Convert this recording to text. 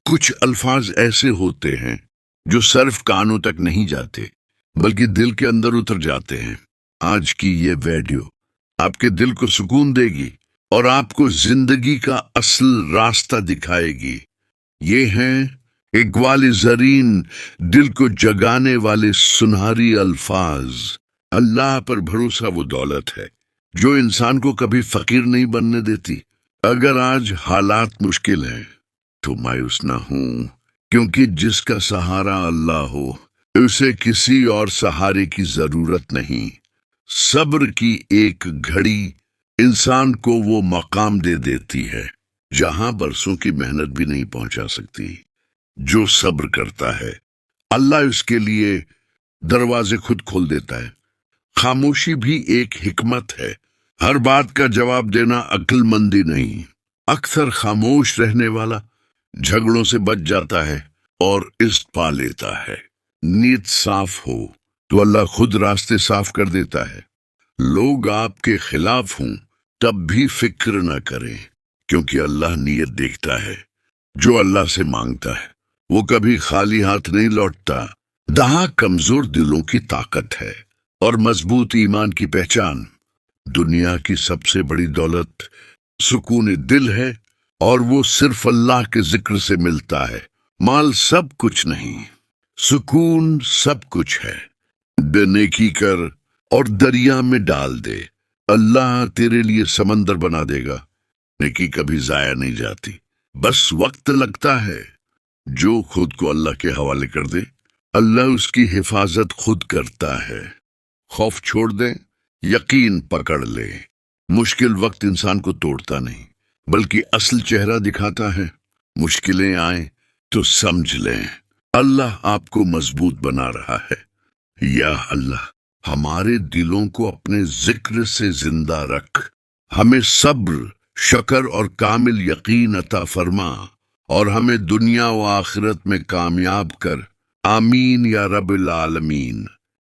کچھ الفاظ ایسے ہوتے ہیں جو صرف کانوں تک نہیں جاتے بلکہ دل کے اندر اتر جاتے ہیں۔ آج کی یہ ویڈیو آپ کے دل کو سکون دے گی اور آپ کو زندگی کا اصل راستہ دکھائے گی۔ یہ ہیں اقبال زرین دل کو جگانے والے سنہری الفاظ۔ اللہ پر بھروسہ وہ دولت ہے جو انسان کو کبھی فقیر نہیں بننے دیتی۔ اگر آج حالات مشکل ہیں تو مایوس نہ ہوں، کیونکہ جس کا سہارا اللہ ہو اسے کسی اور سہارے کی ضرورت نہیں۔ صبر کی ایک گھڑی انسان کو وہ مقام دے دیتی ہے جہاں برسوں کی محنت بھی نہیں پہنچا سکتی۔ جو صبر کرتا ہے اللہ اس کے لیے دروازے خود کھول دیتا ہے۔ خاموشی بھی ایک حکمت ہے۔ ہر بات کا جواب دینا عقل مندی نہیں۔ اکثر خاموش رہنے والا جھگڑوں سے بچ جاتا ہے اور عزت پا لیتا ہے۔ نیت صاف ہو تو اللہ خود راستے صاف کر دیتا ہے۔ لوگ آپ کے خلاف ہوں تب بھی فکر نہ کریں، کیونکہ اللہ نیت دیکھتا ہے۔ جو اللہ سے مانگتا ہے وہ کبھی خالی ہاتھ نہیں لوٹتا۔ دہا کمزور دلوں کی طاقت ہے اور مضبوط ایمان کی پہچان۔ دنیا کی سب سے بڑی دولت سکون دل ہے، اور وہ صرف اللہ کے ذکر سے ملتا ہے۔ مال سب کچھ نہیں، سکون سب کچھ ہے۔ بے نیکی کر اور دریا میں ڈال دے، اللہ تیرے لیے سمندر بنا دے گا۔ نیکی کبھی ضائع نہیں جاتی، بس وقت لگتا ہے۔ جو خود کو اللہ کے حوالے کر دے اللہ اس کی حفاظت خود کرتا ہے۔ خوف چھوڑ دیں، یقین پکڑ لے۔ مشکل وقت انسان کو توڑتا نہیں بلکہ اصل چہرہ دکھاتا ہے۔ مشکلیں آئیں تو سمجھ لیں اللہ آپ کو مضبوط بنا رہا ہے۔ یا اللہ ہمارے دلوں کو اپنے ذکر سے زندہ رکھ، ہمیں صبر، شکر اور کامل یقین عطا فرما، اور ہمیں دنیا و آخرت میں کامیاب کر۔ آمین یا رب العالمین۔